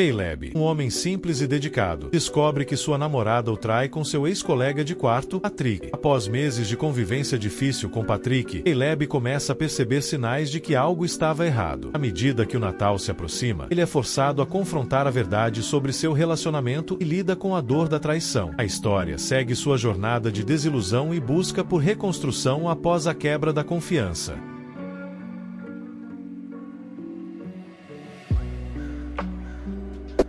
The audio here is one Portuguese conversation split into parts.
Caleb, um homem simples e dedicado, descobre que sua namorada o trai com seu ex-colega de quarto, Patrick. Após meses de convivência difícil com Patrick, Caleb começa a perceber sinais de que algo estava errado. À medida que o Natal se aproxima, ele é forçado a confrontar a verdade sobre seu relacionamento e lida com a dor da traição. A história segue sua jornada de desilusão e busca por reconstrução após a quebra da confiança.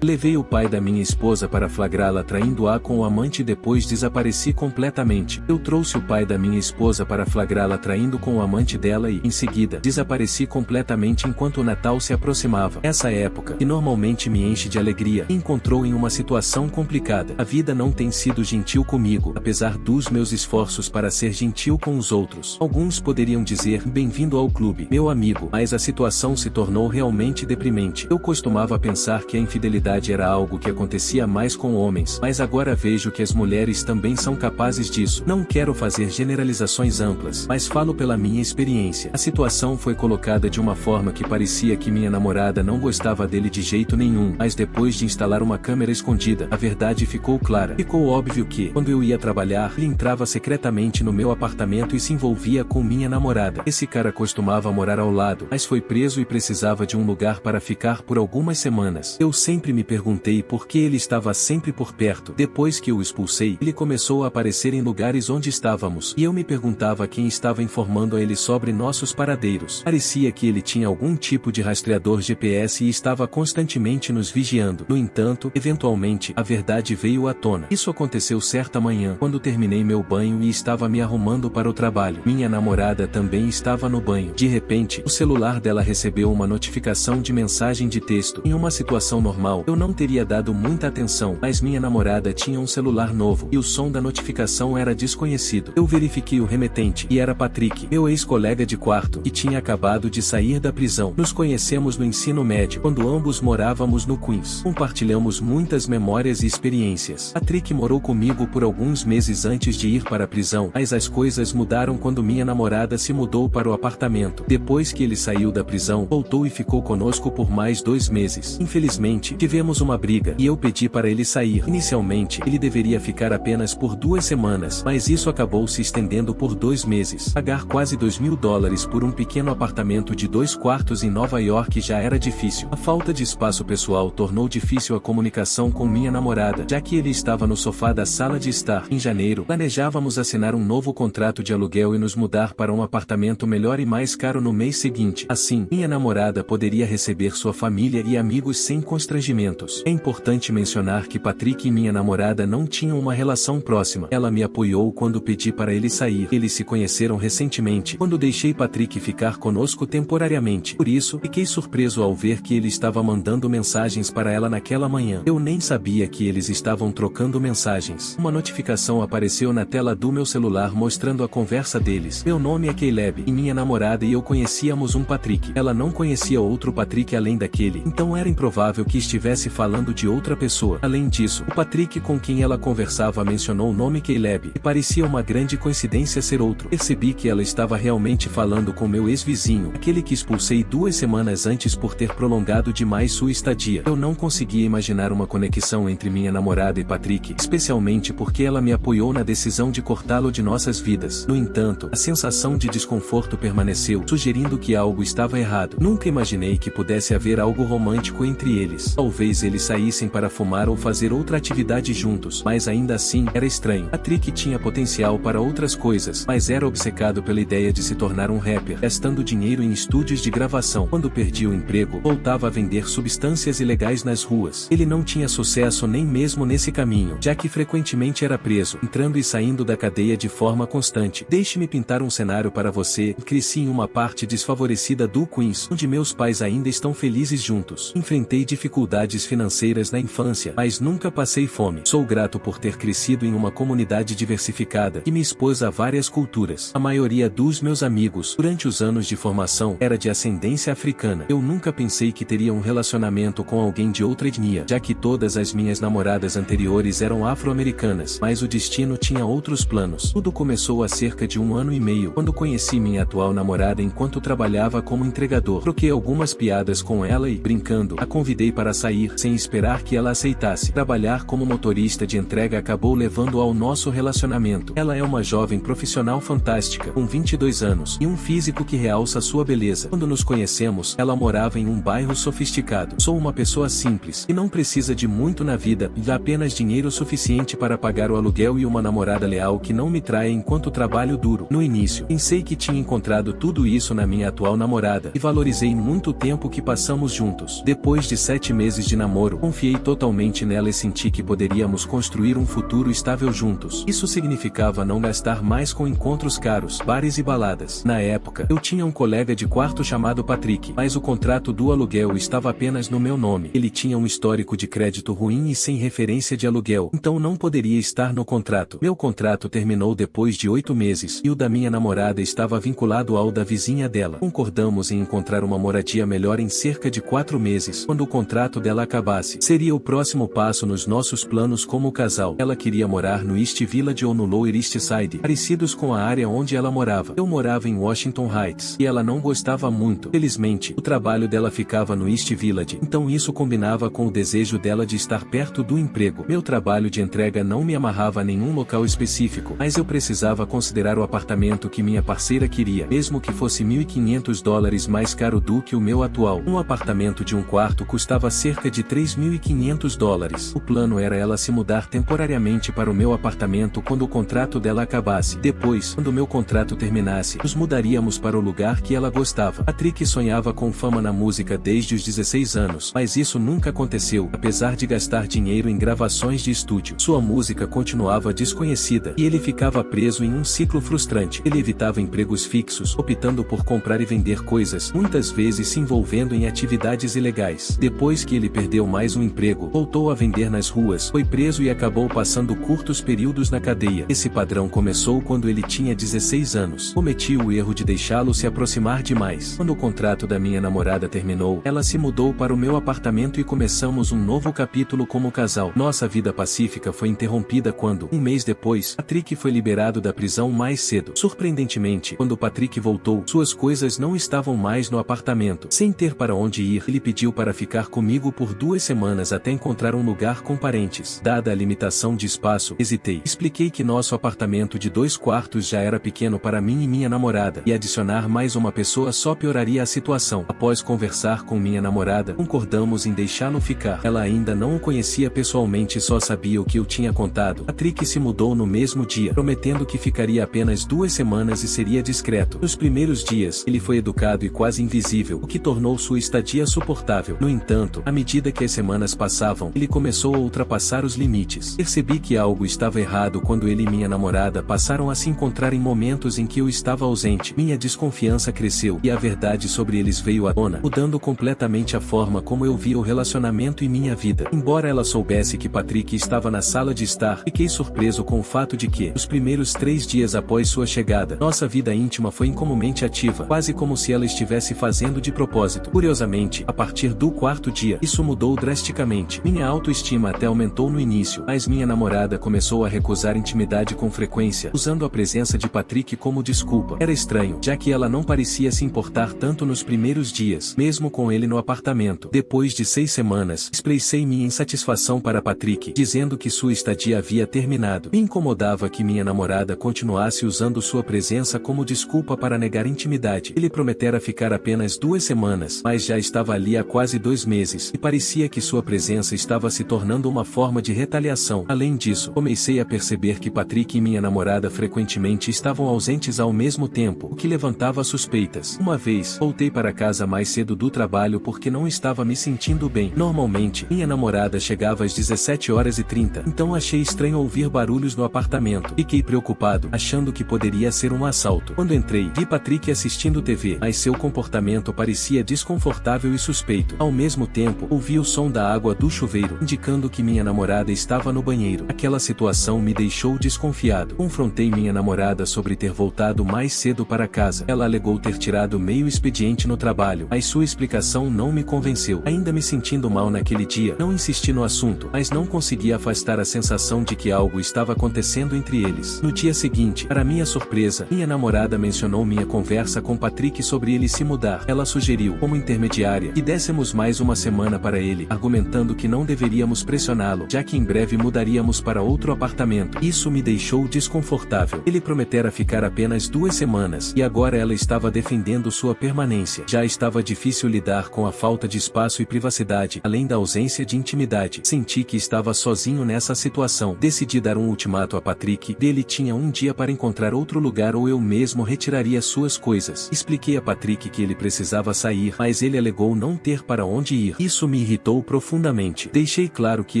Levei o pai da minha esposa para flagrá-la traindo-a com o amante e depois desapareci completamente. Eu trouxe o pai da minha esposa para flagrá-la traindo com o amante dela e, em seguida, desapareci completamente enquanto o Natal se aproximava. Essa época, que normalmente me enche de alegria, me encontrou em uma situação complicada. A vida não tem sido gentil comigo, apesar dos meus esforços para ser gentil com os outros. Alguns poderiam dizer, bem-vindo ao clube, meu amigo, mas a situação se tornou realmente deprimente. Eu costumava pensar que a infidelidade era algo que acontecia mais com homens, mas agora vejo que as mulheres também são capazes disso. Não quero fazer generalizações amplas, mas falo pela minha experiência. A situação foi colocada de uma forma que parecia que minha namorada não gostava dele de jeito nenhum, mas depois de instalar uma câmera escondida, a verdade ficou clara. Ficou óbvio que, quando eu ia trabalhar, ele entrava secretamente no meu apartamento e se envolvia com minha namorada. Esse cara costumava morar ao lado, mas foi preso e precisava de um lugar para ficar por algumas semanas. Eu sempre me perguntei por que ele estava sempre por perto. Depois que o expulsei, ele começou a aparecer em lugares onde estávamos, e eu me perguntava quem estava informando a ele sobre nossos paradeiros. Parecia que ele tinha algum tipo de rastreador GPS e estava constantemente nos vigiando. No entanto, eventualmente, a verdade veio à tona. Isso aconteceu certa manhã, quando terminei meu banho e estava me arrumando para o trabalho. Minha namorada também estava no banho. De repente, o celular dela recebeu uma notificação de mensagem de texto. Em uma situação normal, eu não teria dado muita atenção, mas minha namorada tinha um celular novo, e o som da notificação era desconhecido. Eu verifiquei o remetente, e era Patrick, meu ex-colega de quarto, que tinha acabado de sair da prisão. Nos conhecemos no ensino médio, quando ambos morávamos no Queens. Compartilhamos muitas memórias e experiências. Patrick morou comigo por alguns meses antes de ir para a prisão, mas as coisas mudaram quando minha namorada se mudou para o apartamento. Depois que ele saiu da prisão, voltou e ficou conosco por mais 2 meses. Infelizmente, tivemos uma briga, e eu pedi para ele sair. Inicialmente, ele deveria ficar apenas por 2 semanas, mas isso acabou se estendendo por 2 meses. Pagar quase $2.000 por um pequeno apartamento de 2 quartos em Nova York já era difícil. A falta de espaço pessoal tornou difícil a comunicação com minha namorada, já que ele estava no sofá da sala de estar. Em janeiro, planejávamos assinar um novo contrato de aluguel e nos mudar para um apartamento melhor e mais caro no mês seguinte. Assim, minha namorada poderia receber sua família e amigos sem constrangimentos. É importante mencionar que Patrick e minha namorada não tinham uma relação próxima. Ela me apoiou quando pedi para ele sair. Eles se conheceram recentemente, quando deixei Patrick ficar conosco temporariamente. Por isso, fiquei surpreso ao ver que ele estava mandando mensagens para ela naquela manhã. Eu nem sabia que eles estavam trocando mensagens. Uma notificação apareceu na tela do meu celular mostrando a conversa deles. Meu nome é Caleb, e minha namorada e eu conhecíamos um Patrick. Ela não conhecia outro Patrick além daquele, então era improvável que estivesse falando de outra pessoa. Além disso, o Patrick com quem ela conversava mencionou o nome Caleb, e parecia uma grande coincidência ser outro. Percebi que ela estava realmente falando com meu ex-vizinho, aquele que expulsei 2 semanas antes por ter prolongado demais sua estadia. Eu não conseguia imaginar uma conexão entre minha namorada e Patrick, especialmente porque ela me apoiou na decisão de cortá-lo de nossas vidas. No entanto, a sensação de desconforto permaneceu, sugerindo que algo estava errado. Nunca imaginei que pudesse haver algo romântico entre eles. Talvez eles saíssem para fumar ou fazer outra atividade juntos, mas ainda assim, era estranho. Patrick tinha potencial para outras coisas, mas era obcecado pela ideia de se tornar um rapper, gastando dinheiro em estúdios de gravação. Quando perdia o emprego, voltava a vender substâncias ilegais nas ruas. Ele não tinha sucesso nem mesmo nesse caminho, já que frequentemente era preso, entrando e saindo da cadeia de forma constante. Deixe-me pintar um cenário para você. Cresci em uma parte desfavorecida do Queens, onde meus pais ainda estão felizes juntos. Enfrentei dificuldades financeiras na infância, mas nunca passei fome. Sou grato por ter crescido em uma comunidade diversificada, que me expôs a várias culturas. A maioria dos meus amigos, durante os anos de formação, era de ascendência africana. Eu nunca pensei que teria um relacionamento com alguém de outra etnia, já que todas as minhas namoradas anteriores eram afro-americanas, mas o destino tinha outros planos. Tudo começou há cerca de 1 ano e meio, quando conheci minha atual namorada enquanto trabalhava como entregador. Troquei algumas piadas com ela e, brincando, a convidei para sair ir, sem esperar que ela aceitasse. Trabalhar como motorista de entrega acabou levando ao nosso relacionamento. Ela é uma jovem profissional fantástica, com 22 anos, e um físico que realça sua beleza. Quando nos conhecemos, ela morava em um bairro sofisticado. Sou uma pessoa simples, e não precisa de muito na vida, e apenas dinheiro suficiente para pagar o aluguel e uma namorada leal que não me trai enquanto trabalho duro. No início, pensei que tinha encontrado tudo isso na minha atual namorada, e valorizei muito o tempo que passamos juntos. Depois de 7 meses de namoro, confiei totalmente nela e senti que poderíamos construir um futuro estável juntos. Isso significava não gastar mais com encontros caros, bares e baladas. Na época, eu tinha um colega de quarto chamado Patrick, mas o contrato do aluguel estava apenas no meu nome. Ele tinha um histórico de crédito ruim e sem referência de aluguel, então não poderia estar no contrato. Meu contrato terminou depois de 8 meses, e o da minha namorada estava vinculado ao da vizinha dela. Concordamos em encontrar uma moradia melhor em cerca de 4 meses. Quando o contrato dela acabasse, seria o próximo passo nos nossos planos como casal. Ela queria morar no East Village ou no Lower East Side, parecidos com a área onde ela morava. Eu morava em Washington Heights, e ela não gostava muito. Felizmente, o trabalho dela ficava no East Village, então isso combinava com o desejo dela de estar perto do emprego. Meu trabalho de entrega não me amarrava a nenhum local específico, mas eu precisava considerar o apartamento que minha parceira queria, mesmo que fosse $1.500 mais caro do que o meu atual. Um apartamento de um quarto custava cerca de $3.500. O plano era ela se mudar temporariamente para o meu apartamento quando o contrato dela acabasse. Depois, quando meu contrato terminasse, nos mudaríamos para o lugar que ela gostava. Patrick sonhava com fama na música desde os 16 anos, mas isso nunca aconteceu, apesar de gastar dinheiro em gravações de estúdio. Sua música continuava desconhecida, e ele ficava preso em um ciclo frustrante. Ele evitava empregos fixos, optando por comprar e vender coisas, muitas vezes se envolvendo em atividades ilegais. Depois que ele perdeu mais um emprego, voltou a vender nas ruas, foi preso e acabou passando curtos períodos na cadeia. Esse padrão começou quando ele tinha 16 anos. Cometi o erro de deixá-lo se aproximar demais. Quando o contrato da minha namorada terminou, ela se mudou para o meu apartamento e começamos um novo capítulo como casal. Nossa vida pacífica foi interrompida quando, um mês depois, Patrick foi liberado da prisão mais cedo. Surpreendentemente, quando Patrick voltou, suas coisas não estavam mais no apartamento. Sem ter para onde ir, ele pediu para ficar comigo por 2 semanas até encontrar um lugar com parentes. Dada a limitação de espaço, hesitei. Expliquei que nosso apartamento de 2 quartos já era pequeno para mim e minha namorada, e adicionar mais uma pessoa só pioraria a situação. Após conversar com minha namorada, concordamos em deixá-lo ficar. Ela ainda não o conhecia pessoalmente e só sabia o que eu tinha contado. Patrick se mudou no mesmo dia, prometendo que ficaria apenas 2 semanas e seria discreto. Nos primeiros dias, ele foi educado e quase invisível, o que tornou sua estadia suportável. No entanto, à medida que as semanas passavam, ele começou a ultrapassar os limites. Percebi que algo estava errado quando ele e minha namorada passaram a se encontrar em momentos em que eu estava ausente. Minha desconfiança cresceu, e a verdade sobre eles veio à tona, mudando completamente a forma como eu via o relacionamento e minha vida. Embora ela soubesse que Patrick estava na sala de estar, fiquei surpreso com o fato de que, nos primeiros 3 dias após sua chegada, nossa vida íntima foi incomumente ativa, quase como se ela estivesse fazendo de propósito. Curiosamente, a partir do 4º dia, isso mudou drasticamente. Minha autoestima até aumentou no início, mas minha namorada começou a recusar intimidade com frequência, usando a presença de Patrick como desculpa. Era estranho, já que ela não parecia se importar tanto nos primeiros dias, mesmo com ele no apartamento. Depois de 6 semanas, expressei minha insatisfação para Patrick, dizendo que sua estadia havia terminado. Me incomodava que minha namorada continuasse usando sua presença como desculpa para negar intimidade. Ele prometera ficar apenas 2 semanas, mas já estava ali há quase 2 meses, e parecia que sua presença estava se tornando uma forma de retaliação. Além disso, comecei a perceber que Patrick e minha namorada frequentemente estavam ausentes ao mesmo tempo, o que levantava suspeitas. Uma vez, voltei para casa mais cedo do trabalho porque não estava me sentindo bem. Normalmente, minha namorada chegava às 17h30, então achei estranho ouvir barulhos no apartamento. Fiquei preocupado, achando que poderia ser um assalto. Quando entrei, vi Patrick assistindo TV, mas seu comportamento parecia desconfortável e suspeito. Ao mesmo tempo, ouvi o som da água do chuveiro, indicando que minha namorada estava no banheiro. Aquela situação me deixou desconfiado. Confrontei minha namorada sobre ter voltado mais cedo para casa. Ela alegou ter tirado meio expediente no trabalho, mas sua explicação não me convenceu. Ainda me sentindo mal naquele dia, não insisti no assunto, mas não consegui afastar a sensação de que algo estava acontecendo entre eles. No dia seguinte, para minha surpresa, minha namorada mencionou minha conversa com Patrick sobre ele se mudar. Ela sugeriu, como intermediária, que dessemos mais uma semana para para ele, argumentando que não deveríamos pressioná-lo, já que em breve mudaríamos para outro apartamento. Isso me deixou desconfortável. Ele prometera ficar apenas 2 semanas, e agora ela estava defendendo sua permanência. Já estava difícil lidar com a falta de espaço e privacidade, além da ausência de intimidade. Senti que estava sozinho nessa situação. Decidi dar um ultimato a Patrick. Ele tinha um dia para encontrar outro lugar ou eu mesmo retiraria suas coisas. Expliquei a Patrick que ele precisava sair, mas ele alegou não ter para onde ir. Isso me irritou profundamente. Deixei claro que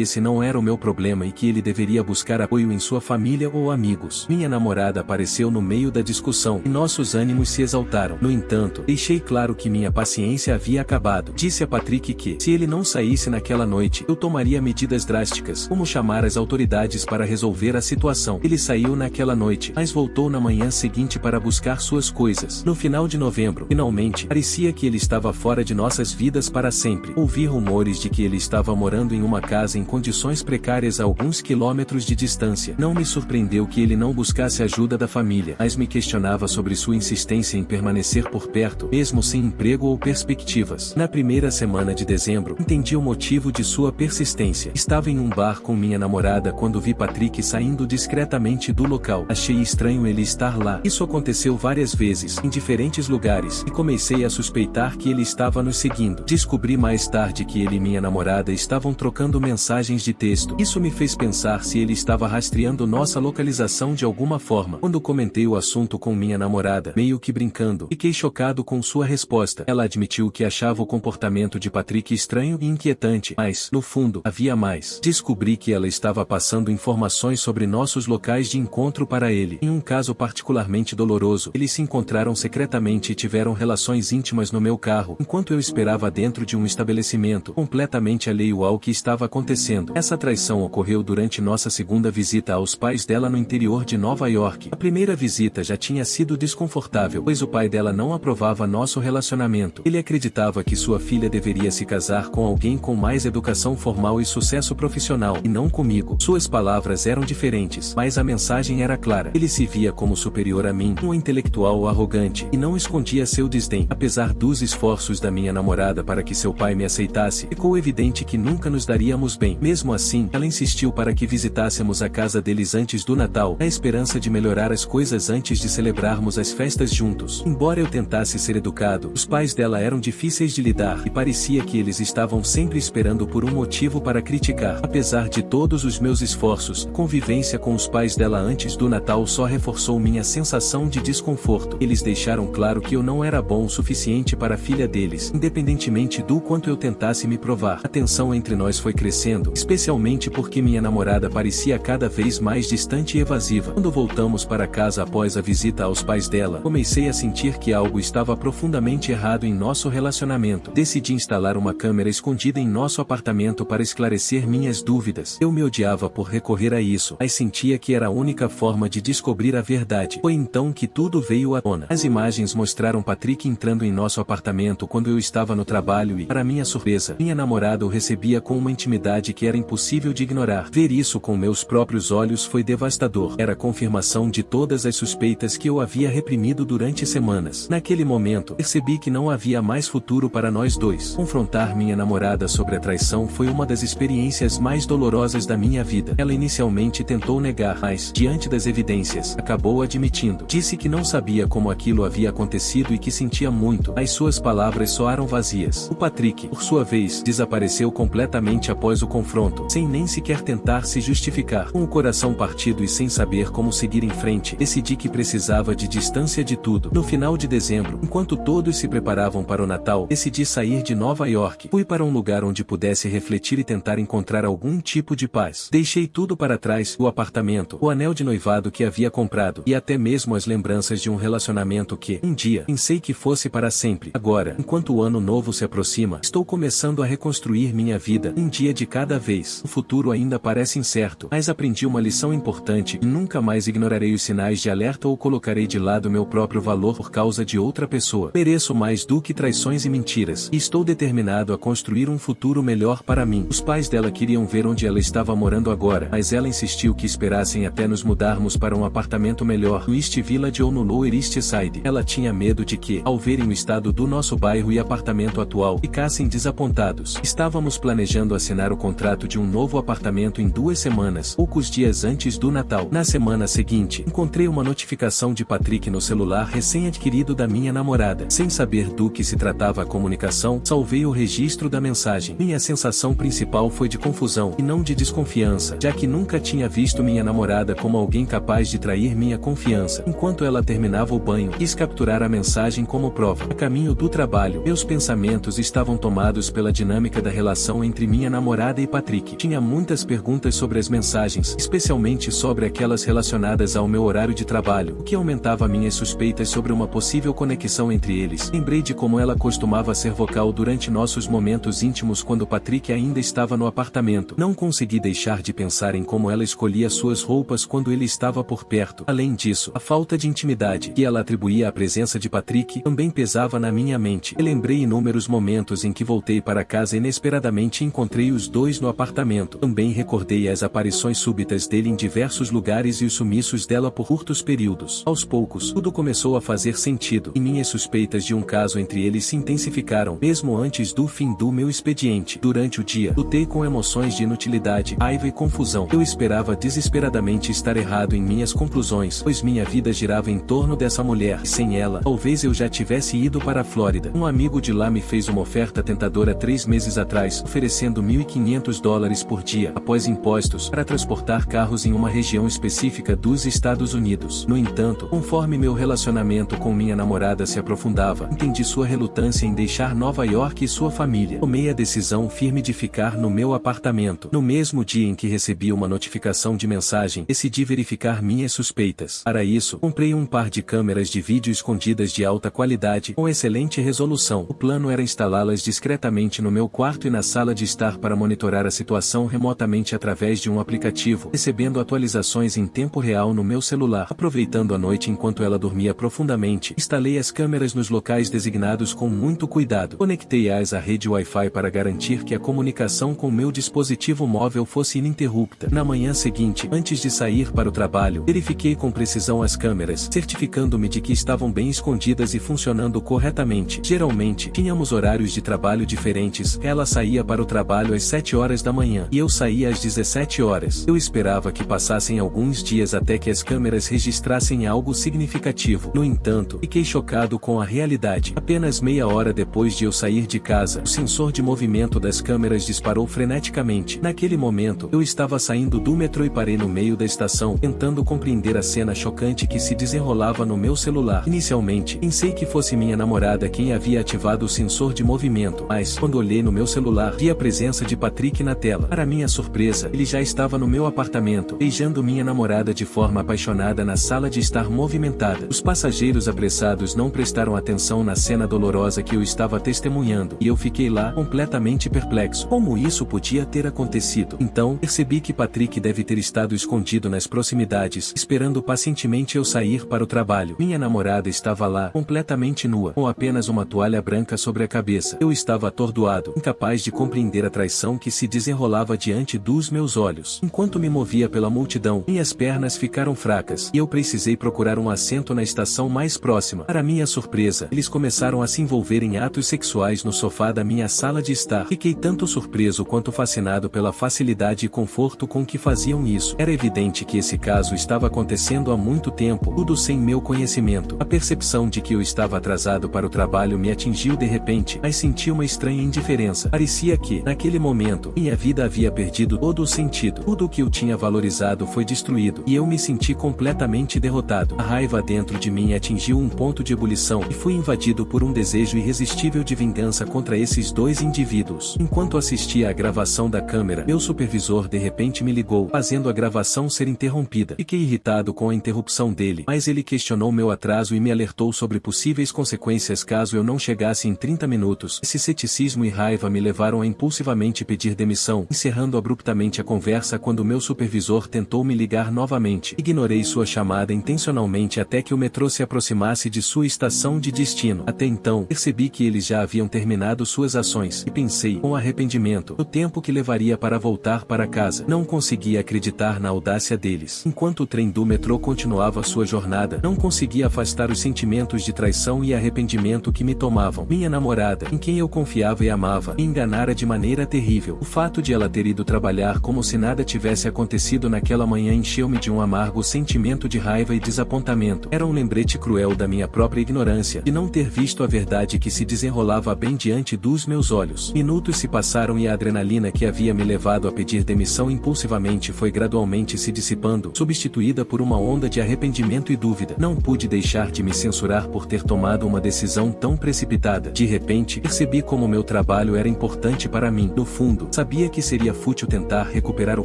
esse não era o meu problema e que ele deveria buscar apoio em sua família ou amigos. Minha namorada apareceu no meio da discussão e nossos ânimos se exaltaram. No entanto, deixei claro que minha paciência havia acabado. Disse a Patrick que, se ele não saísse naquela noite, eu tomaria medidas drásticas, como chamar as autoridades para resolver a situação. Ele saiu naquela noite, mas voltou na manhã seguinte para buscar suas coisas. No final de novembro, finalmente, parecia que ele estava fora de nossas vidas para sempre. Ouvi rumores de que ele estava morando em uma casa em condições precárias a alguns quilômetros de distância. Não me surpreendeu que ele não buscasse ajuda da família, mas me questionava sobre sua insistência em permanecer por perto, mesmo sem emprego ou perspectivas. Na primeira semana de dezembro, entendi o motivo de sua persistência. Estava em um bar com minha namorada quando vi Patrick saindo discretamente do local. Achei estranho ele estar lá. Isso aconteceu várias vezes, em diferentes lugares, e comecei a suspeitar que ele estava nos seguindo. Descobri mais tarde que ele e minha namorada estavam trocando mensagens de texto. Isso me fez pensar se ele estava rastreando nossa localização de alguma forma. Quando comentei o assunto com minha namorada, meio que brincando, fiquei chocado com sua resposta. Ela admitiu que achava o comportamento de Patrick estranho e inquietante, mas, no fundo, havia mais. Descobri que ela estava passando informações sobre nossos locais de encontro para ele. Em um caso particularmente doloroso, eles se encontraram secretamente e tiveram relações íntimas no meu carro, enquanto eu esperava dentro de um estabelecimento, completamente alheio ao que estava acontecendo. Essa traição ocorreu durante nossa segunda visita aos pais dela no interior de Nova York. A primeira visita já tinha sido desconfortável, pois o pai dela não aprovava nosso relacionamento. Ele acreditava que sua filha deveria se casar com alguém com mais educação formal e sucesso profissional, e não comigo. Suas palavras eram diferentes, mas a mensagem era clara. Ele se via como superior a mim, um intelectual arrogante, e não escondia seu desdém. Apesar dos esforços da minha namorada para que seu pai me aceitasse, ficou evidente que nunca nos daríamos bem. Mesmo assim, ela insistiu para que visitássemos a casa deles antes do Natal, na esperança de melhorar as coisas antes de celebrarmos as festas juntos. Embora eu tentasse ser educado, os pais dela eram difíceis de lidar, e parecia que eles estavam sempre esperando por um motivo para criticar. Apesar de todos os meus esforços, a convivência com os pais dela antes do Natal só reforçou minha sensação de desconforto. Eles deixaram claro que eu não era bom o suficiente para a filha deles, independentemente do quanto eu tentasse me provar. A tensão entre nós foi crescendo, especialmente porque minha namorada parecia cada vez mais distante e evasiva. Quando voltamos para casa após a visita aos pais dela, comecei a sentir que algo estava profundamente errado em nosso relacionamento. Decidi instalar uma câmera escondida em nosso apartamento para esclarecer minhas dúvidas. Eu me odiava por recorrer a isso, mas sentia que era a única forma de descobrir a verdade. Foi então que tudo veio à tona. As imagens mostraram Patrick entrando em nosso apartamento quando eu estava no trabalho e, para minha surpresa, minha namorada o recebia com uma intimidade que era impossível de ignorar. Ver isso com meus próprios olhos foi devastador. Era confirmação de todas as suspeitas que eu havia reprimido durante semanas. Naquele momento, percebi que não havia mais futuro para nós dois. Confrontar minha namorada sobre a traição foi uma das experiências mais dolorosas da minha vida. Ela inicialmente tentou negar, mas, diante das evidências, acabou admitindo. Disse que não sabia como aquilo havia acontecido e que sentia muito, mas suas palavras soaram vazias. O Patrick, por sua vez, desapareceu completamente após o confronto, sem nem sequer tentar se justificar. Com o coração partido e sem saber como seguir em frente, decidi que precisava de distância de tudo. No final de dezembro, enquanto todos se preparavam para o Natal, decidi sair de Nova York. Fui para um lugar onde pudesse refletir e tentar encontrar algum tipo de paz. Deixei tudo para trás, o apartamento, o anel de noivado que havia comprado, e até mesmo as lembranças de um relacionamento que, um dia, pensei que fosse para sempre. Agora, enquanto o ano novo se aproxima, estou começando a reconstruir minha vida, um dia de cada vez. O futuro ainda parece incerto, mas aprendi uma lição importante, e nunca mais ignorarei os sinais de alerta ou colocarei de lado meu próprio valor por causa de outra pessoa. Mereço mais do que traições e mentiras, e estou determinado a construir um futuro melhor para mim. Os pais dela queriam ver onde ela estava morando agora, mas ela insistiu que esperassem até nos mudarmos para um apartamento melhor no East Village ou no Lower East Side. Ela tinha medo de que, ao verem o estado do nosso bairro e apartamento atual, ficassem desapontados resultados. Estávamos planejando assinar o contrato de um novo apartamento em 2 semanas, poucos dias antes do Natal. Na semana seguinte, encontrei uma notificação de Patrick no celular recém-adquirido da minha namorada. Sem saber do que se tratava a comunicação, salvei o registro da mensagem. Minha sensação principal foi de confusão, e não de desconfiança, já que nunca tinha visto minha namorada como alguém capaz de trair minha confiança. Enquanto ela terminava o banho, quis capturar a mensagem como prova. A caminho do trabalho, meus pensamentos estavam tomados pela dinâmica da relação entre minha namorada e Patrick. Tinha muitas perguntas sobre as mensagens, especialmente sobre aquelas relacionadas ao meu horário de trabalho, o que aumentava minhas suspeitas sobre uma possível conexão entre eles. Lembrei de como ela costumava ser vocal durante nossos momentos íntimos quando Patrick ainda estava no apartamento. Não consegui deixar de pensar em como ela escolhia suas roupas quando ele estava por perto. Além disso, a falta de intimidade que ela atribuía à presença de Patrick também pesava na minha mente. Eu lembrei inúmeros momentos em que voltei para casa inesperadamente e encontrei os dois no apartamento. Também recordei as aparições súbitas dele em diversos lugares e os sumiços dela por curtos períodos. Aos poucos, tudo começou a fazer sentido, e minhas suspeitas de um caso entre eles se intensificaram, mesmo antes do fim do meu expediente. Durante o dia, lutei com emoções de inutilidade, raiva e confusão. Eu esperava desesperadamente estar errado em minhas conclusões, pois minha vida girava em torno dessa mulher, e sem ela, talvez eu já tivesse ido para a Flórida. Um amigo de lá me fez uma oferta tentadora 3 meses atrás, oferecendo $1.500 por dia, após impostos, para transportar carros em uma região específica dos Estados Unidos. No entanto, conforme meu relacionamento com minha namorada se aprofundava, entendi sua relutância em deixar Nova York e sua família. Tomei a decisão firme de ficar no meu apartamento. No mesmo dia em que recebi uma notificação de mensagem, decidi verificar minhas suspeitas. Para isso, comprei um par de câmeras de vídeo escondidas de alta qualidade, com excelente resolução. O plano era instalá-las discretamente no meu quarto e na sala de estar para monitorar a situação remotamente através de um aplicativo, recebendo atualizações em tempo real no meu celular. Aproveitando a noite enquanto ela dormia profundamente, instalei as câmeras nos locais designados com muito cuidado. Conectei-as à rede Wi-Fi para garantir que a comunicação com meu dispositivo móvel fosse ininterrupta. Na manhã seguinte, antes de sair para o trabalho, verifiquei com precisão as câmeras, certificando-me de que estavam bem escondidas e funcionando corretamente. Geralmente, tínhamos horários de trabalho diferentes. Ela saía para o trabalho às 7 horas da manhã, e eu saía às 17 horas. Eu esperava que passassem alguns dias até que as câmeras registrassem algo significativo. No entanto, fiquei chocado com a realidade. Apenas meia hora depois de eu sair de casa, o sensor de movimento das câmeras disparou freneticamente. Naquele momento, eu estava saindo do metrô e parei no meio da estação, tentando compreender a cena chocante que se desenrolava no meu celular. Inicialmente, pensei que fosse minha namorada quem havia ativado o sensor de movimento, mas, quando olhei no meu celular, vi a presença de Patrick na tela. Para minha surpresa, ele já estava no meu apartamento, beijando minha namorada de forma apaixonada na sala de estar movimentada. Os passageiros apressados não prestaram atenção na cena dolorosa que eu estava testemunhando, e eu fiquei lá, completamente perplexo. Como isso podia ter acontecido? Então, percebi que Patrick deve ter estado escondido nas proximidades, esperando pacientemente eu sair para o trabalho. Minha namorada estava lá, completamente nua, com apenas uma toalha branca sobre a cabeça. Eu estava atordoado, incapaz de compreender a traição que se desenrolava diante dos meus olhos. Enquanto me movia pela multidão, minhas pernas ficaram fracas, e eu precisei procurar um assento na estação mais próxima. Para minha surpresa, eles começaram a se envolver em atos sexuais no sofá da minha sala de estar. Fiquei tanto surpreso quanto fascinado pela facilidade e conforto com que faziam isso. Era evidente que esse caso estava acontecendo há muito tempo, tudo sem meu conhecimento. A percepção de que eu estava atrasado para o trabalho me atingiu de repente, mas senti uma estranha indiferença. Parecia que, naquele momento, minha vida havia perdido todo o sentido. Tudo o que eu tinha valorizado foi destruído, e eu me senti completamente derrotado. A raiva dentro de mim atingiu um ponto de ebulição, e fui invadido por um desejo irresistível de vingança contra esses dois indivíduos. Enquanto assistia à gravação da câmera, meu supervisor de repente me ligou, fazendo a gravação ser interrompida. Fiquei irritado com a interrupção dele, mas ele questionou meu atraso e me alertou sobre possíveis consequências caso eu não chegasse em 30 minutos. Esse ceticismo e raiva me levaram a impulsivamente pedir demissão, encerrando abruptamente a conversa quando meu supervisor tentou me ligar novamente. Ignorei sua chamada intencionalmente até que o metrô se aproximasse de sua estação de destino. Até então, percebi que eles já haviam terminado suas ações, e pensei, com arrependimento, no tempo que levaria para voltar para casa. Não conseguia acreditar na audácia deles. Enquanto o trem do metrô continuava sua jornada, não conseguia afastar os sentimentos de traição e arrependimento que me tomavam. Minha namorada, em quem eu confiava e amava me enganara de maneira terrível. O fato de ela ter ido trabalhar como se nada tivesse acontecido naquela manhã encheu-me de um amargo sentimento de raiva e desapontamento. Era um lembrete cruel da minha própria ignorância, de não ter visto a verdade que se desenrolava bem diante dos meus olhos. Minutos se passaram e a adrenalina que havia me levado a pedir demissão impulsivamente foi gradualmente se dissipando, substituída por uma onda de arrependimento e dúvida. Não pude deixar de me censurar por ter tomado uma decisão tão precipitada. De repente, percebi como meu trabalho era importante para mim. No fundo, sabia que seria fútil tentar recuperar o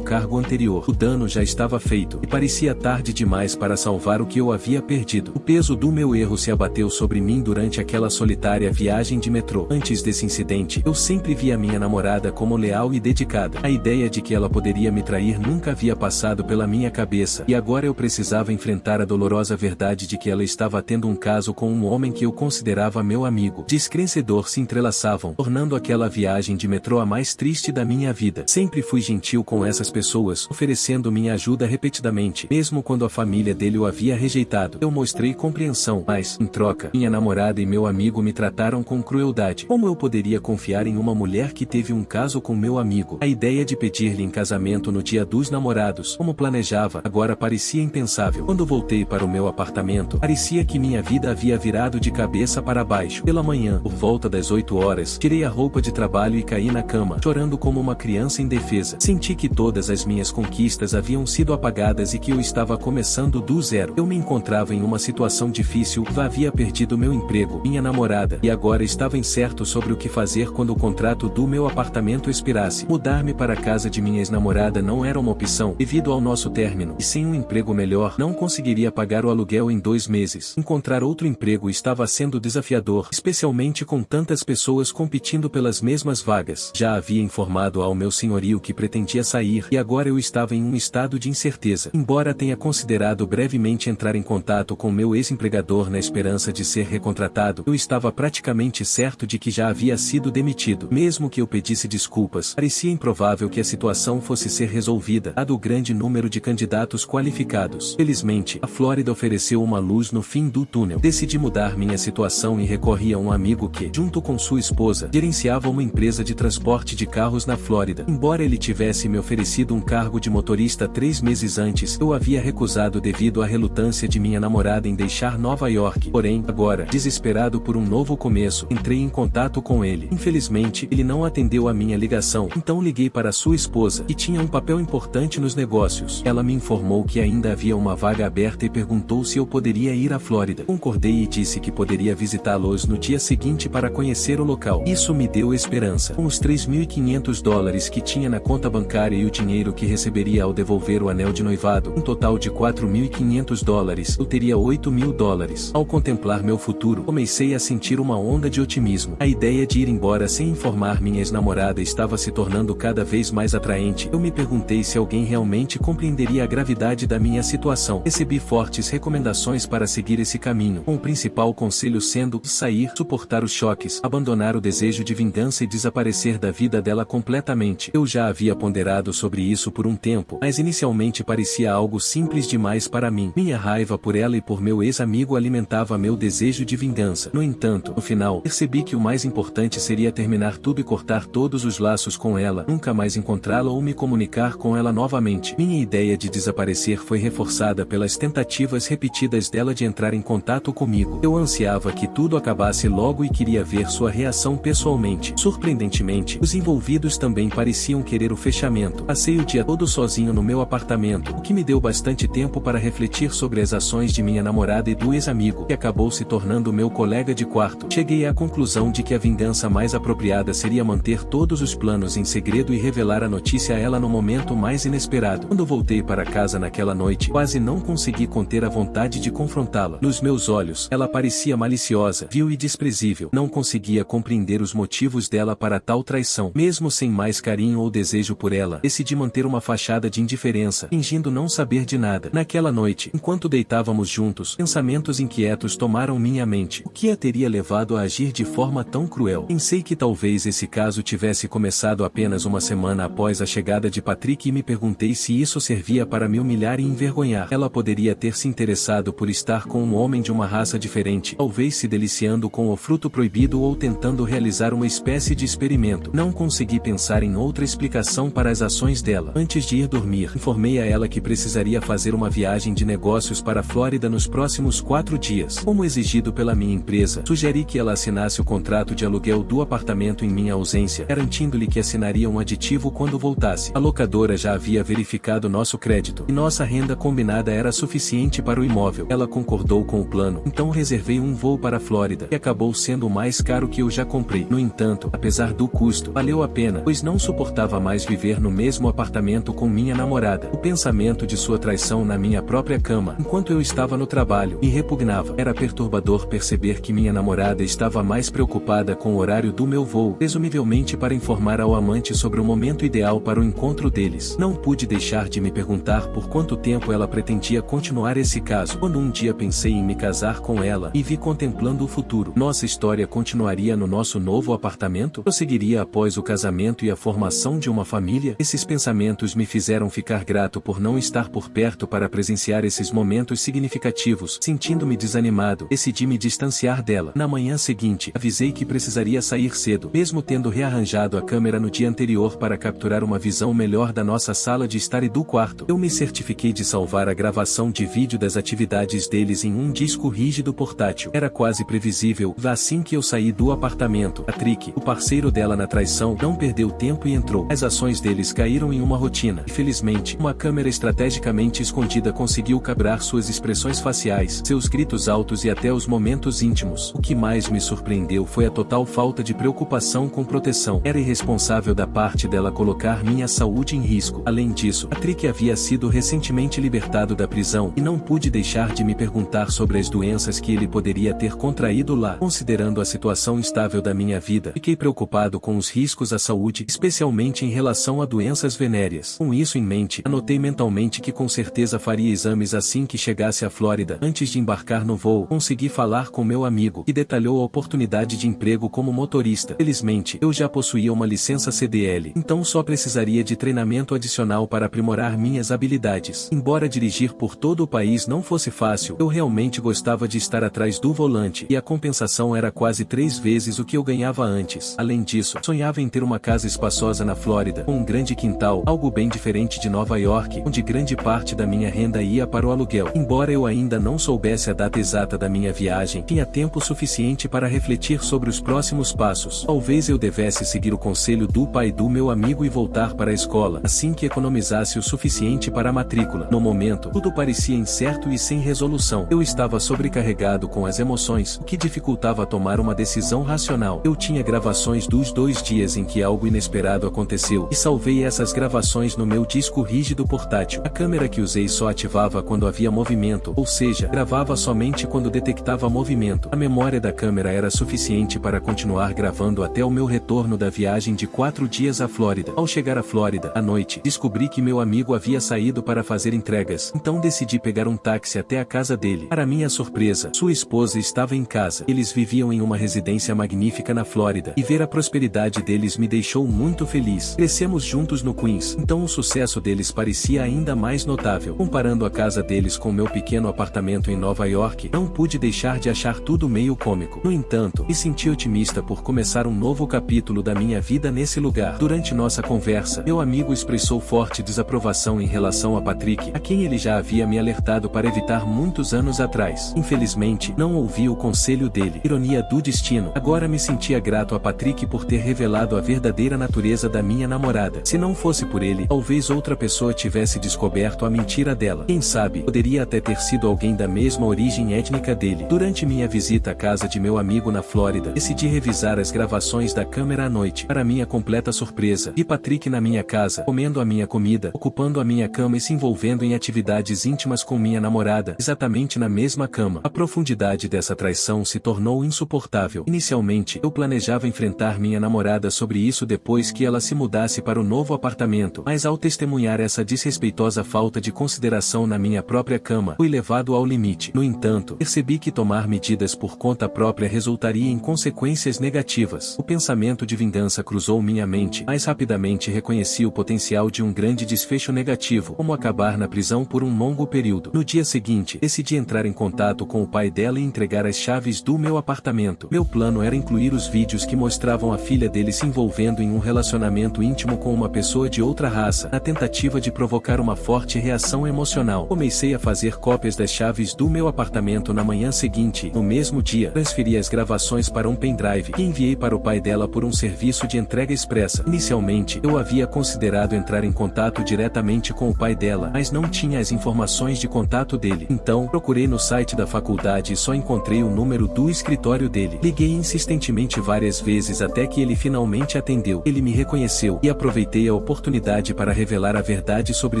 cargo anterior. O dano já estava feito, e parecia tarde demais para salvar o que eu havia perdido. O peso do meu erro se abateu sobre mim durante aquela solitária viagem de metrô. Antes desse incidente, eu sempre via minha namorada como leal e dedicada. A ideia de que ela poderia me trair nunca havia passado pela minha cabeça, e agora eu precisava enfrentar a dolorosa verdade de que ela estava tendo um caso com um homem que eu considerava meu amigo. Descrença e dor se entrelaçavam, tornando aquela viagem de metrô a mais triste da minha vida. Sempre fui gentil com essas pessoas, oferecendo minha ajuda repetidamente, mesmo quando a família dele o havia rejeitado. Eu mostrei compreensão, mas, em troca, minha namorada e meu amigo me trataram com crueldade. Como eu poderia confiar em uma mulher que teve um caso com meu amigo? A ideia de pedir-lhe em casamento no dia dos namorados, como planejava, agora parecia impensável. Quando voltei para o meu apartamento, parecia que minha vida havia virado de cabeça para baixo. Pela manhã, por volta das 8 horas, tirei a roupa de trabalho e caí na cama, chorando como uma criança indefesa. Senti que todas as minhas conquistas haviam sido apagadas e que eu estava começando do zero. Eu me encontrava em uma situação difícil, havia perdido meu emprego, minha namorada, e agora estava incerto sobre o que fazer quando o contrato do meu apartamento expirasse. Mudar-me para a casa de minha ex-namorada não era uma opção, devido ao nosso término, e sem um emprego melhor, não conseguiria pagar o aluguel em 2 meses. Encontrar outro emprego estava sendo desafiador, especialmente com tantas pessoas competindo pelas mesmas vagas. Já havia informado ao meu senhorio que pretendia sair, e agora eu estava em um estado de incerteza. Embora tenha considerado brevemente entrar em contato com meu ex-empregador na esperança de ser recontratado, eu estava praticamente certo de que já havia sido demitido. Mesmo que eu pedisse desculpas, parecia improvável que a situação fosse ser resolvida, dado o grande número de candidatos qualificados. Felizmente, a Flórida ofereceu uma luz no fim do túnel. Decidi mudar minha situação e recorri a um amigo que, junto com sua esposa, gerenciava uma empresa de transporte de carros na Flórida. Embora ele tivesse me oferecido um cargo de motorista 3 meses antes, eu havia recusado devido à relutância de minha namorada em deixar Nova York. Porém, agora, desesperado por um novo começo, entrei em contato com ele. Infelizmente, ele não atendeu a minha ligação, então liguei para sua esposa, que tinha um papel importante nos negócios. Ela me informou que ainda havia uma vaga aberta e perguntou se eu poderia ir à Flórida. Concordei e disse que poderia visitá-los no dia seguinte para conhecer o local. Isso me deu esperança. Com os $3.500 que tinha na conta bancária e o dinheiro que receberia ao devolver o anel de noivado, um total de $4.500, eu teria $8.000. Ao contemplar meu futuro, comecei a sentir uma onda de otimismo. A ideia de ir embora sem informar minha ex-namorada estava se tornando cada vez mais atraente. Eu me perguntei se alguém realmente compreenderia a gravidade da minha situação. Recebi fortes recomendações para seguir esse caminho, com o principal conselho sendo sair, suportar os choques, abandonar o desejo de vingança e desaparecer da vida dela completamente. Eu já havia ponderado sobre isso por um tempo, mas inicialmente parecia algo simples demais para mim. Minha raiva por ela e por meu ex-amigo alimentava meu desejo de vingança. No entanto, no final, percebi que o mais importante seria terminar tudo e cortar todos os laços com ela, nunca mais encontrá-la ou me comunicar com ela novamente. Minha ideia de desaparecer foi reforçada pelas tentativas repetidas dela de entrar em contato comigo. Eu ansiava que tudo acabasse logo e queria ver sua reação pessoalmente. Surpreendentemente, os envolvidos também pareciam querer o fechamento. Passei o dia todo sozinho no meu apartamento, o que me deu bastante tempo para refletir sobre as ações de minha namorada e do ex-amigo, que acabou se tornando meu colega de quarto. Cheguei à conclusão de que a vingança mais apropriada seria manter todos os planos em segredo e revelar a notícia a ela no momento mais inesperado. Quando voltei para casa naquela noite, quase não consegui conter a vontade de confrontá-la. Nos meus olhos, ela parecia maliciosa, vil e desprezível. Não conseguia compreender os motivos dela para tal traição. Mesmo sem mais carinho ou desejo por ela, decidi manter uma fachada de indiferença, fingindo não saber de nada. Naquela noite, enquanto deitávamos juntos, pensamentos inquietos tomaram minha mente. O que a teria levado a agir de forma tão cruel? Pensei que talvez esse caso tivesse começado apenas uma semana após a chegada de Patrick e me perguntei se isso servia para me humilhar e envergonhar. Ela poderia ter se interessado por estar com um homem de uma raça diferente, talvez se deliciando com o fruto proibido ou tentando realizar realizar uma espécie de experimento. Não consegui pensar em outra explicação para as ações dela. Antes de ir dormir, informei a ela que precisaria fazer uma viagem de negócios para a Flórida nos próximos 4 dias. Como exigido pela minha empresa, sugeri que ela assinasse o contrato de aluguel do apartamento em minha ausência, garantindo-lhe que assinaria um aditivo quando voltasse. A locadora já havia verificado nosso crédito, e nossa renda combinada era suficiente para o imóvel. Ela concordou com o plano, então reservei um voo para a Flórida, que acabou sendo o mais caro que eu já comprei. No entanto, apesar do custo, valeu a pena, pois não suportava mais viver no mesmo apartamento com minha namorada. O pensamento de sua traição na minha própria cama, enquanto eu estava no trabalho, me repugnava. Era perturbador perceber que minha namorada estava mais preocupada com o horário do meu voo, presumivelmente para informar ao amante sobre o momento ideal para o encontro deles. Não pude deixar de me perguntar por quanto tempo ela pretendia continuar esse caso. Quando um dia pensei em me casar com ela, e vi contemplando o futuro. Nossa história continuaria no nosso novo apartamento? Prosseguiria após o casamento e a formação de uma família? Esses pensamentos me fizeram ficar grato por não estar por perto para presenciar esses momentos significativos. Sentindo-me desanimado, decidi me distanciar dela. Na manhã seguinte, avisei que precisaria sair cedo, mesmo tendo rearranjado a câmera no dia anterior para capturar uma visão melhor da nossa sala de estar e do quarto. Eu me certifiquei de salvar a gravação de vídeo das atividades deles em um disco rígido portátil. Era quase previsível. Assim que eu saí do apartamento, Patrick, o parceiro dela na traição, não perdeu tempo e entrou. As ações deles caíram em uma rotina. E felizmente, uma câmera estrategicamente escondida conseguiu capturar suas expressões faciais, seus gritos altos e até os momentos íntimos. O que mais me surpreendeu foi a total falta de preocupação com proteção. Era irresponsável da parte dela colocar minha saúde em risco. Além disso, Patrick havia sido recentemente libertado da prisão, e não pude deixar de me perguntar sobre as doenças que ele poderia ter contraído lá. Considerando a situação instável da minha vida, fiquei preocupado com os riscos à saúde, especialmente em relação a doenças venéreas. Com isso em mente, anotei mentalmente que com certeza faria exames assim que chegasse à Flórida. Antes de embarcar no voo, consegui falar com meu amigo, que detalhou a oportunidade de emprego como motorista. Felizmente, eu já possuía uma licença CDL, então só precisaria de treinamento adicional para aprimorar minhas habilidades. Embora dirigir por todo o país não fosse fácil, eu realmente gostava de estar atrás do volante, e a compensação era quase 3 vezes o que eu ganhava antes. Além disso, sonhava em ter uma casa espaçosa na Flórida, com um grande quintal, algo bem diferente de Nova York, onde grande parte da minha renda ia para o aluguel. Embora eu ainda não soubesse a data exata da minha viagem, tinha tempo suficiente para refletir sobre os próximos passos. Talvez eu devesse seguir o conselho do pai do meu amigo e voltar para a escola, assim que economizasse o suficiente para a matrícula. No momento, tudo parecia incerto e sem resolução. Eu estava sobrecarregado com as emoções, o que dificultava tomar uma decisão racional. Eu tinha gravações dos 2 dias em que algo inesperado aconteceu, e salvei essas gravações no meu disco rígido portátil. A câmera que usei só ativava quando havia movimento, ou seja, gravava somente quando detectava movimento. A memória da câmera era suficiente para continuar gravando até o meu retorno da viagem de 4 dias à Flórida. Ao chegar à Flórida, à noite, descobri que meu amigo havia saído para fazer entregas, então decidi pegar um táxi até a casa dele. Para minha surpresa, sua esposa estava em casa. Eles viviam em uma residência magnífica na Flórida, e ver a prosperidade deles me deixou muito feliz. Crescemos juntos no Queens, então o sucesso deles parecia ainda mais notável. Comparando a casa deles com meu pequeno apartamento em Nova York, não pude deixar de achar tudo meio cômico. No entanto, me senti otimista por começar um novo capítulo da minha vida nesse lugar. Durante nossa conversa, meu amigo expressou forte desaprovação em relação a Patrick, a quem ele já havia me alertado para evitar muitos anos atrás. Infelizmente, não ouvi o conselho dele. Ironia do destino. Agora me sentia grato a Patrick por ter revelado a verdadeira natureza da minha namorada. Se não fosse por ele, talvez outra pessoa tivesse descoberto a mentira dela. Quem sabe, poderia até ter sido alguém da mesma origem étnica dele. Durante minha visita à casa de meu amigo na Flórida, decidi revisar as gravações da câmera à noite. Para minha completa surpresa, vi Patrick na minha casa, comendo a minha comida, ocupando a minha cama e se envolvendo em atividades íntimas com minha namorada, exatamente na mesma cama. A profundidade dessa traição se tornou insuportável. Inicialmente, eu planejava enfrentar minha namorada sobre isso depois que ela se mudasse para o novo apartamento, mas ao testemunhar essa desrespeitosa falta de consideração na minha própria cama, fui levado ao limite. No entanto, percebi que tomar medidas por conta própria resultaria em consequências negativas. O pensamento de vingança cruzou minha mente, mas rapidamente reconheci o potencial de um grande desfecho negativo, como acabar na prisão por um longo período. No dia seguinte, decidi entrar em contato com o pai dela e entregar as chaves do meu apartamento. Meu plano era incluir os vídeos que mostravam a filha dele se envolvendo em um relacionamento íntimo com uma pessoa de outra raça, na tentativa de provocar uma forte reação emocional. Comecei a fazer cópias das chaves do meu apartamento na manhã seguinte. No mesmo dia, transferi as gravações para um pendrive e enviei para o pai dela por um serviço de entrega expressa. Inicialmente, eu havia considerado entrar em contato diretamente com o pai dela, mas não tinha as informações de contato dele. Então, procurei no site da faculdade e só encontrei o número do escritório dele. Liguei insistentemente várias vezes até que ele finalmente atendeu. Ele me reconheceu e aproveitei a oportunidade para revelar a verdade sobre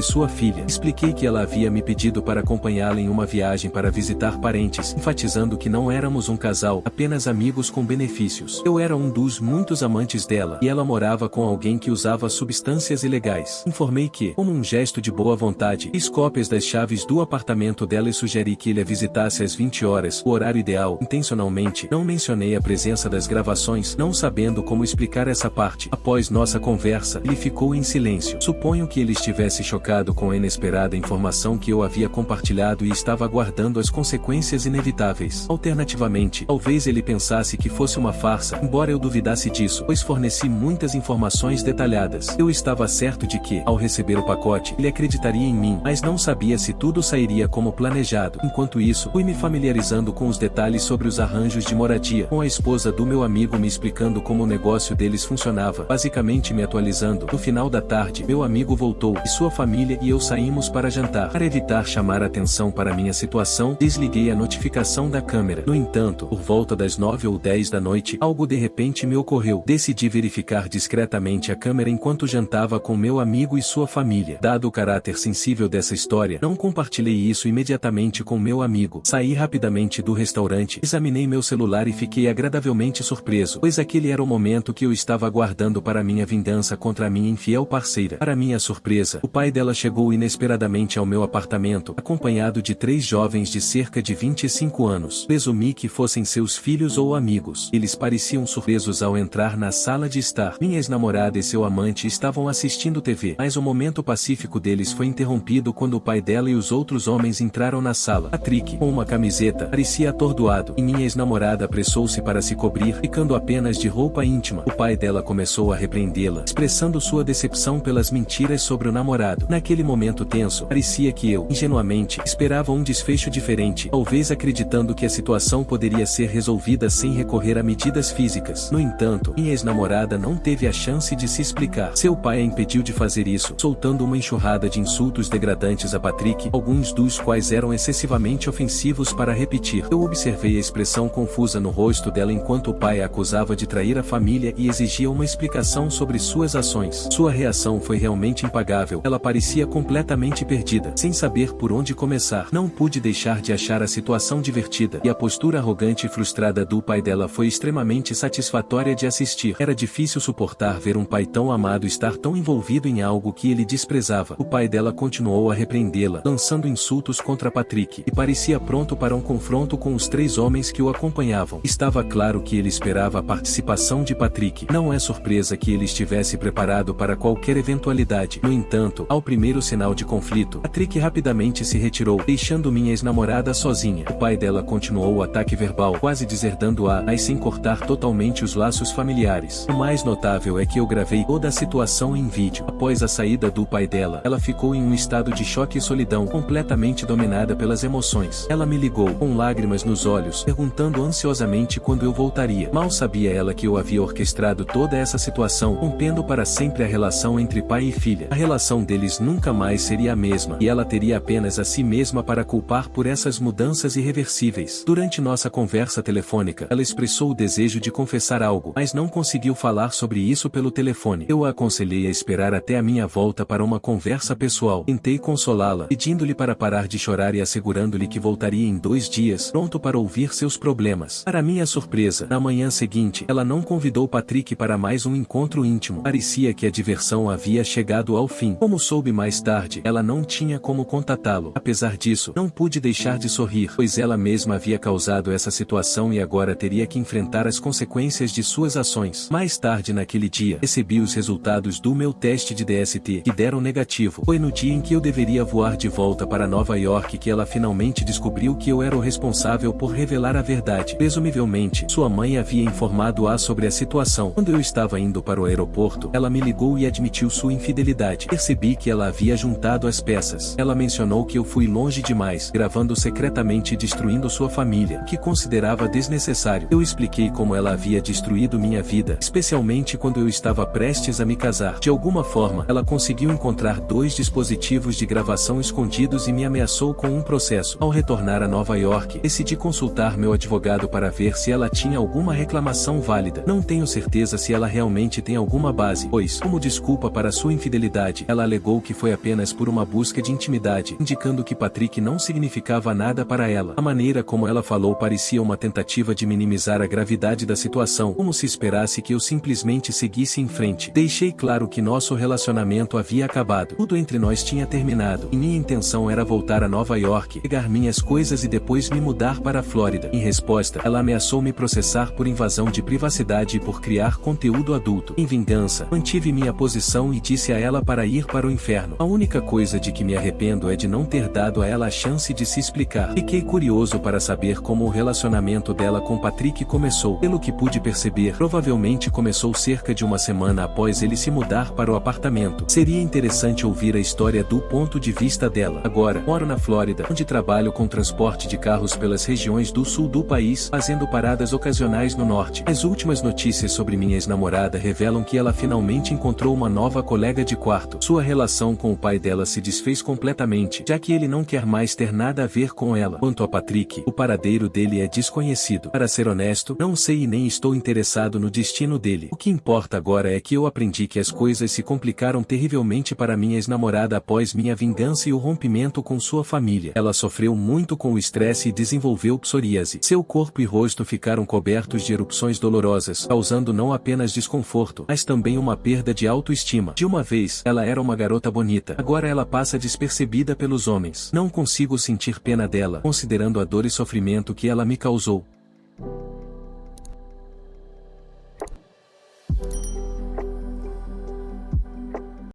sua filha. Expliquei que ela havia me pedido para acompanhá-la em uma viagem para visitar parentes, enfatizando que não éramos um casal, apenas amigos com benefícios. Eu era um dos muitos amantes dela, e ela morava com alguém que usava substâncias ilegais. Informei que, como um gesto de boa vontade, fiz cópias das chaves do apartamento dela e sugeri que ele a visitasse às 20 horas, o horário ideal. Intencionalmente, não mencionei a presença das gravações, não sabendo como explicar essa parte. Após nossa conversa, ele ficou em silêncio. Suponho que ele estivesse chocado com a inesperada informação que eu havia compartilhado e estava aguardando as consequências inevitáveis. Alternativamente, talvez ele pensasse que fosse uma farsa, embora eu duvidasse disso, pois forneci muitas informações detalhadas. Eu estava certo de que, ao receber o pacote, ele acreditaria em mim, mas não sabia se tudo sairia como planejado. Enquanto isso, fui me familiarizando com os detalhes sobre os arranjos de moradia, com a esposa do meu amigo me explicando como o negócio deles funcionava, basicamente me atualizando. No final da tarde, meu amigo voltou, e sua família e eu saímos para jantar. Para evitar chamar a atenção para minha situação, desliguei a notificação da câmera. No entanto, por volta das 9 ou 10 da noite, algo de repente me ocorreu. Decidi verificar discretamente a câmera enquanto jantava com meu amigo e sua família. Dado o caráter sensível dessa história, não compartilhei isso imediatamente com meu amigo. Saí rapidamente do restaurante, examinei meu celular e fiquei agradavelmente surpreso, pois aquele era o momento que eu estava aguardando para minha vingança contra a minha infiel parceira. Para minha surpresa, o pai dela chegou inesperadamente ao meu apartamento, acompanhado de 3 jovens de cerca de 25 anos. Presumi que fossem seus filhos ou amigos. Eles pareciam surpresos ao entrar na sala de estar. Minha ex-namorada e seu amante estavam assistindo TV, mas o momento pacífico deles foi interrompido quando o pai dela e os outros homens entraram na sala. Patrick, com uma camiseta, parecia atordoado, e minha ex-namorada apressou-se para se cobrir, ficando apenas de roupa íntima. O pai dela começou a repreendê-la, expressando sua decepção pelas mentiras sobre o namorado. Naquele momento tenso, parecia que eu, ingenuamente, esperava um desfecho diferente, talvez acreditando que a situação poderia ser resolvida sem recorrer a medidas físicas. No entanto, minha ex-namorada não teve a chance de se explicar. Seu pai a impediu de fazer isso, soltando uma enxurrada de insultos degradantes a Patrick, alguns dos quais eram excessivamente ofensivos para repetir. Eu observei a expressão confusa no rosto dela enquanto o pai a acusava de trair a família e exigia uma explicação sobre suas ações. Sua reação foi realmente impagável. Ela parecia completamente perdida, sem saber por onde começar. Não pude deixar de achar a situação divertida, e a postura arrogante e frustrada do pai dela foi extremamente satisfatória de assistir. Era difícil suportar ver um pai tão amado estar tão envolvido em algo que ele desprezava. O pai dela continuou a repreendê-la, lançando insultos contra Patrick, e parecia pronto para um confronto com os 3 homens que o acompanhavam. Estava claro que ele esperava a participação de Patrick. Não é surpresa que ele estivesse preparado para qualquer eventualidade. No entanto, ao primeiro sinal de conflito, Patrick rapidamente se retirou, deixando minha ex-namorada sozinha. O pai dela continuou o ataque verbal, quase deserdando-a, mas sem cortar totalmente os laços familiares. O mais notável é que eu gravei toda a situação em vídeo. Após a saída do pai dela, ela ficou em um estado de choque e solidão, completamente dominada pelas emoções. Ela me ligou, com lágrimas nos olhos, perguntando ansiosamente quando eu voltaria. Mal sabia ela que eu havia orquestrado toda essa situação, rompendo para sempre a relação entre pai e filha. A relação deles nunca mais seria a mesma, e ela teria apenas a si mesma para culpar por essas mudanças irreversíveis. Durante nossa conversa telefônica, ela expressou o desejo de confessar algo, mas não conseguiu falar sobre isso pelo telefone. Eu a aconselhei a esperar até a minha volta para uma conversa pessoal. Tentei consolá-la, pedindo-lhe para parar de chorar e assegurando-lhe que voltaria em 2 dias, pronto para ouvir seus problemas. Para minha surpresa, na manhã seguinte, ela não convidou Patrick para mais um encontro íntimo. Parecia que a diversão havia chegado ao fim. Como soube mais tarde, ela não tinha como contatá-lo. Apesar disso, não pude deixar de sorrir, pois ela mesma havia causado essa situação e agora teria que enfrentar as consequências de suas ações. Mais tarde naquele dia, recebi os resultados do meu teste de DST, que deram negativo. Foi no dia em que eu deveria voar de volta para Nova York que ela finalmente descobriu que eu era o responsável por revelar a verdade. Presumivelmente, sua mãe havia informado-a sobre a situação. Quando eu estava indo para o aeroporto, ela me ligou e admitiu sua infidelidade. Percebi que ela havia juntado as peças. Ela mencionou que eu fui longe demais, gravando secretamente e destruindo sua família, que considerava desnecessário. Eu expliquei como ela havia destruído minha vida, especialmente quando eu estava prestes a me casar. De alguma forma, ela conseguiu encontrar 2 dispositivos de gravação escondidos e me ameaçou com um processo. Ao retornar a Nova York, decidi consultar meu advogado para ver se ela tinha alguma reclamação válida. Não tenho certeza se ela realmente tem alguma base, pois, como desculpa para sua infidelidade, ela alegou que foi apenas por uma busca de intimidade, indicando que Patrick não significava nada para ela. A maneira como ela falou parecia uma tentativa de minimizar a gravidade da situação, como se esperasse que eu simplesmente seguisse em frente. Deixei claro que nosso relacionamento havia acabado. Tudo entre nós tinha terminado, e minha intenção era voltar a Nova York, pegar minhas coisas e depois me mudar para a Flórida. Em resposta, ela ameaçou me processar por invasão de privacidade e por criar conteúdo adulto. Em vingança, mantive minha posição e disse a ela para ir para o inferno. A única coisa de que me arrependo é de não ter dado a ela a chance de se explicar. Fiquei curioso para saber como o relacionamento dela com Patrick começou. Pelo que pude perceber, provavelmente começou cerca de uma semana após ele se mudar para o apartamento. Seria interessante ouvir a história do ponto de vista dela. Agora, moro na Flórida, onde trabalho com transporte de carros pelas regiões do sul do país, fazendo paradas ocasionais no norte. As últimas notícias sobre minha ex-namorada revelam que ela finalmente encontrou uma nova colega de quarto. Sua relação com o pai dela se desfez completamente, já que ele não quer mais ter nada a ver com ela. Quanto a Patrick, o paradeiro dele é desconhecido. Para ser honesto, não sei e nem estou interessado no destino dele. O que importa agora é que eu aprendi que as coisas se complicaram terrivelmente para minha ex-namorada após minha vingança e o rompimento com sua família. Ela sofreu muito com o estresse e desenvolveu psoríase. Seu corpo e rosto ficaram cobertos de erupções dolorosas, causando não apenas desconforto, mas também uma perda de autoestima. De uma vez, ela era uma garota bonita. Agora ela passa despercebida pelos homens. Não consigo sentir pena dela, considerando a dor e sofrimento que ela me causou.